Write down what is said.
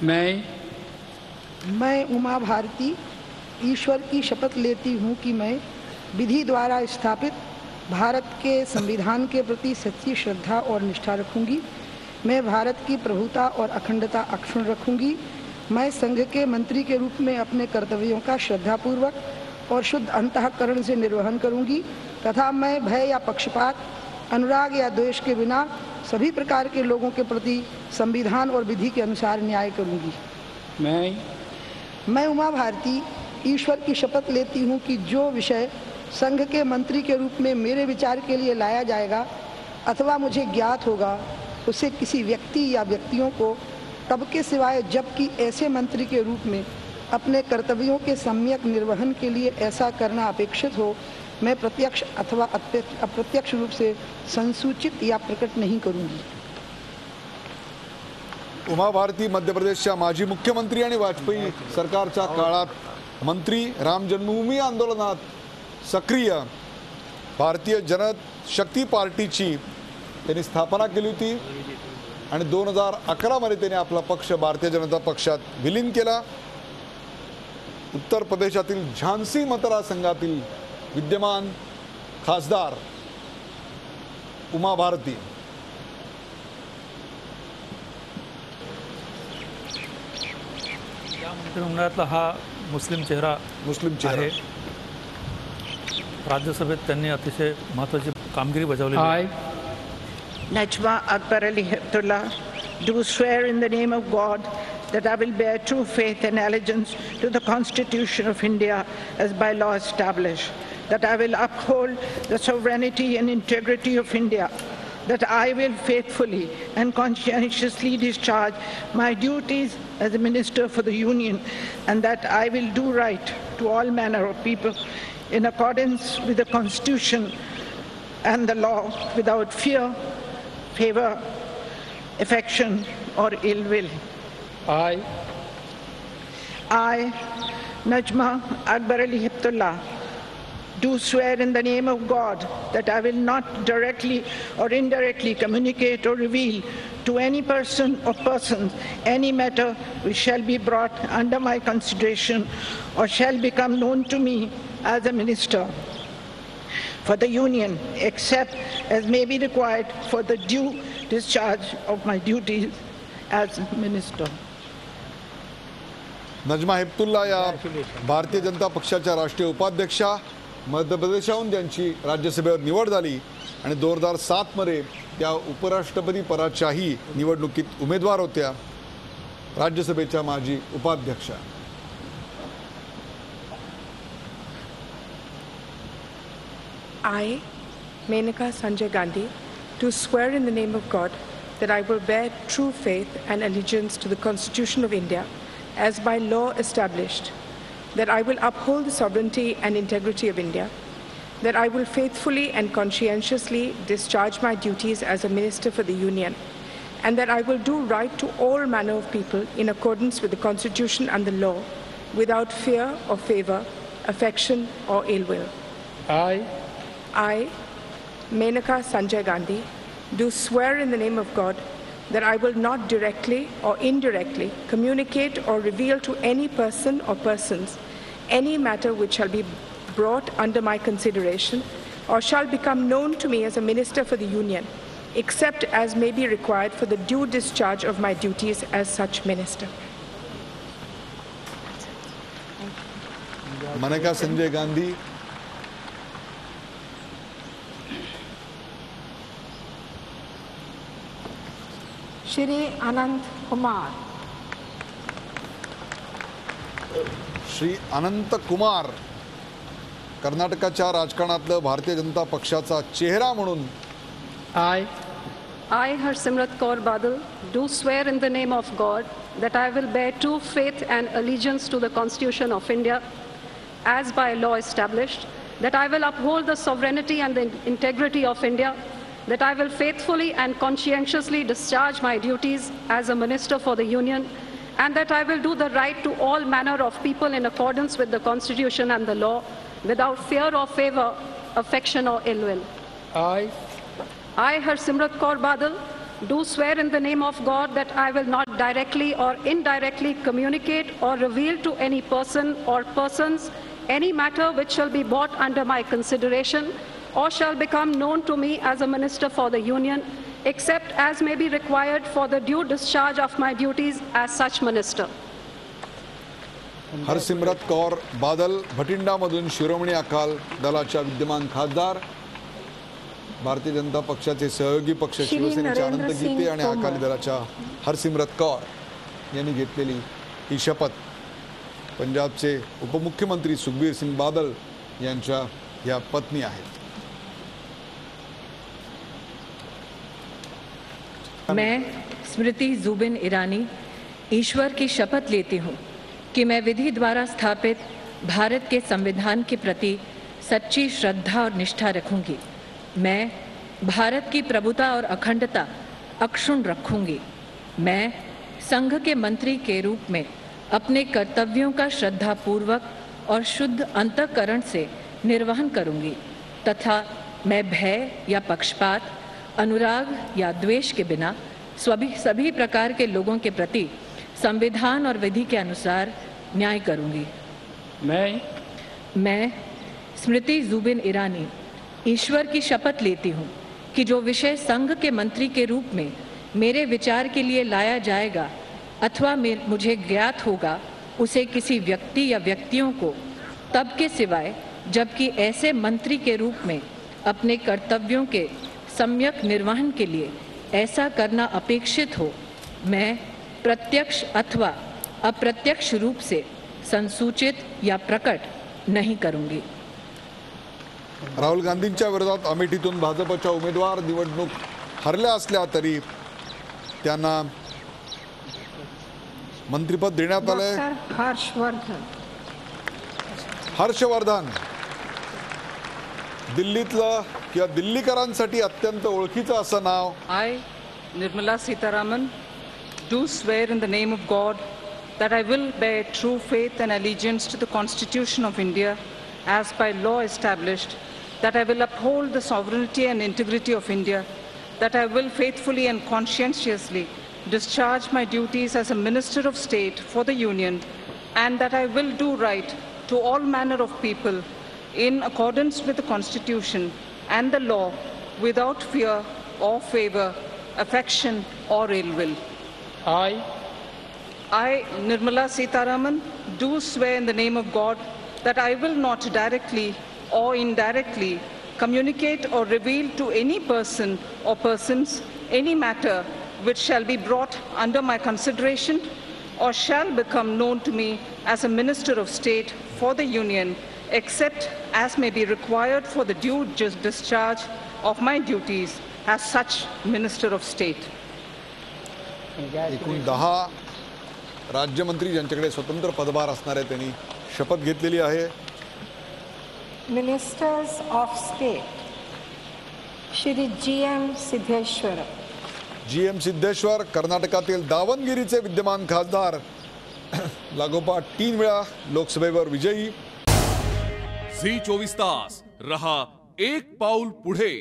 मैं उमा भारती ईश्वर की शपथ लेती हूँ कि मैं विधि द्वारा स्थापित भारत के संविधान के प्रति सच्ची श्रद्धा और निष्ठा रखूंगी। मैं भारत की प्रभुता और अखंडता अक्षुण्ण रखूंगी। मैं संघ के मंत्री के रूप में अपने कर्तव्यों का श्रद्धापूर्वक और शुद्ध अंतःकरण से निर्वहन करूंगी तथा मैं भय या पक्षपात, अनुराग या द्वेष के बिना सभी प्रकार के लोगों के प्रति संविधान और विधि के अनुसार न्याय करूंगी। मैं उमा भारती ईश्वर की शपथ लेती हूँ कि जो विषय संघ के मंत्री के रूप में मेरे विचार के लिए लाया जाएगा अथवा मुझे ज्ञात होगा, उसे किसी व्यक्ति या व्यक्तियों को तब के सिवाय जबकि ऐसे मंत्री के रूप में अपने कर्तव्यों के सम्यक निर्वहन के लिए ऐसा करना अपेक्षित हो, मैं प्रत्यक्ष अथवा अप्रत्यक्ष रूप से संसूचित या प्रकट नहीं करूंगी। उमा भारती मध्य प्रदेशच्या माजी मुख्यमंत्री आणि वाजपेयी सरकारच्या काळात मंत्री, राम जन्मभूमी आंदोलनात सक्रिय, भारतीय जनशक्ती पार्टीची त्यांनी स्थापना केली होती आणि 2011 मध्ये त्यांनी आपला पक्ष भारतीय जनता पक्षात विलीन केला। उत्तर प्रदेशातील झांसी मतदारसंघातील विद्यमान खासदार उमा भारती। या मंत्रिमंडळातला हा मुस्लिम चेहरा आहे। राज्यसभेत त्यांनी अतिशय महत्त्वाची कामगिरी बजावली आहे। Najma Akbar Ali Heptullah, do swear in the name of God that I will bear true faith and allegiance to the Constitution of India as by law established, that I will uphold the sovereignty and integrity of India, that I will faithfully and conscientiously discharge my duties as a Minister for the Union, and that I will do right to all manner of people in accordance with the Constitution and the law without fear, favor, affection, or ill will. I, Najma Akbar Ali Heptullah, do swear in the name of God that I will not directly or indirectly communicate or reveal to any person or persons any matter which shall be brought under my consideration or shall become known to me as a minister for the Union, except as may be required for the due discharge of my duties as minister. Najma Heptulla या भारतीय जनता पक्षाच्या राष्ट्रीय उपाध्यक्षा, मध्य प्रदेशाहून त्यांची राज्यसभेवर निवड झाली आणि 2007 मध्ये त्या उपराष्ट्रपती पदाच्याही निवडणुकीत उमेदवार होत्या। राज्यसभेच्या माजी उपाध्यक्षा। I, Menaka Sanjay Gandhi, do swear in the name of God that I will bear true faith and allegiance to the Constitution of India as by law established, that I will uphold the sovereignty and integrity of India, that I will faithfully and conscientiously discharge my duties as a Minister for the Union, and that I will do right to all manner of people in accordance with the Constitution and the law, without fear or favor, affection or ill will. I, Menaka Sanjay Gandhi, do swear in the name of God that I will not directly or indirectly communicate or reveal to any person or persons any matter which shall be brought under my consideration or shall become known to me as a Minister for the Union, except as may be required for the due discharge of my duties as such Minister. Menaka Sanjay Gandhi, Shri अनंत कुमार। श्री अनंत कुमार कर्नाटकाच्या राजकारणातलं भारतीय जनता पक्षाचा चेहरा म्हणून। I, Harsimrat Kaur Badal, do swear in the name of God that I will bear true faith and allegiance to the Constitution of India as by law established, that I will uphold the sovereignty and the integrity of India, that I will faithfully and conscientiously discharge my duties as a Minister for the Union, and that I will do the right to all manner of people in accordance with the Constitution and the law, without fear or favor, affection or ill will. I, Harsimrat Kaur Badal, do swear in the name of God that I will not directly or indirectly communicate or reveal to any person or persons any matter which shall be brought under my consideration or shall become known to me as a minister for the Union, except as may be required for the due discharge of my duties as such minister. Harsimrat Kaur Badal भटिंडामधून शिरोमणी अकाल दलाच्या विद्यमान खासदार, भारतीय जनता पक्षाचे सहयोगी पक्ष शिवसेनेचे अनंत गीते आणि अकाली दलाच्या हरसिमरत कौर यांनी घेतलेली ही शपथ पंजाबचे उपमुख्यमंत्री सुखबीर सिंग बादल यांच्या या पत्नी आहेत. मैं स्मृति जुबिन ईरानी ईश्वर की शपथ लेती हूँ कि मैं विधि द्वारा स्थापित भारत के संविधान के प्रति सच्ची श्रद्धा और निष्ठा रखूंगी. मैं भारत की प्रभुता और अखंडता अक्षुण्ण रखूंगी. मैं संघ के मंत्री के रूप में अपने कर्तव्यों का श्रद्धापूर्वक और शुद्ध अंतःकरण से निर्वहन करूंगी तथा मैं भय या पक्षपात, अनुराग या द्वेष के बिना सभी प्रकार के लोगों के प्रति संविधान और विधि के अनुसार न्याय करूंगी. मैं स्मृति जुबिन ईरानी ईश्वर की शपथ लेती हूँ कि जो विषय संघ के मंत्री के रूप में मेरे विचार के लिए लाया जाएगा अथवा मुझे ज्ञात होगा, उसे किसी व्यक्ति या व्यक्तियों को तब के सिवाय जबकि ऐसे मंत्री के रूप में अपने कर्तव्यों के सम्यक निर्वहन के लिए ऐसा करना अपेक्षित हो, मैं प्रत्यक्ष अथवा अप्रत्यक्ष रूप से संसूचित या प्रकट नहीं करूंगी. राहुल गांधींच्या विरोधात अमेठीतून भाजपच्या उमेदवार निवडणूक हरल्या असल्या तरी त्यांना मंत्रिपद देण्यात आले. हर्षवर्धन दिल्लीतलं किंवा दिल्लीकरांसाठी अत्यंत ओळखीचं असं नाव. I, Nirmala Sitharaman, do swear in the name of God that I will bear true faith and allegiance to the Constitution of India as by law established, that I will uphold the sovereignty and integrity of India, that I will faithfully and conscientiously discharge my duties as a Minister of State for the Union, and that I will do right to all manner of people in accordance with the Constitution and the law without fear or favor, affection or ill will. I, Nirmala Sitharaman, do swear in the name of God that I will not directly or indirectly communicate or reveal to any person or persons any matter which shall be brought under my consideration or shall become known to me as a Minister of State for the Union, except as may be required for the due discharge of my duties as such Minister of State. एकूण 10 राज्यमंत्री ज्यांच्याकडे स्वतंत्र पदभार असणार आहे त्यांनी शपथ घेतलेली आहे. Ministers of state Shri GM. Siddheshwar. GM. Siddheshwar कर्नाटकातील दावणगिरीचे विद्यमान खासदार, लागोपाठ 3 वेळा लोकसभेवर विजयी. झी 24 तास रहा एक पाऊल पुढे.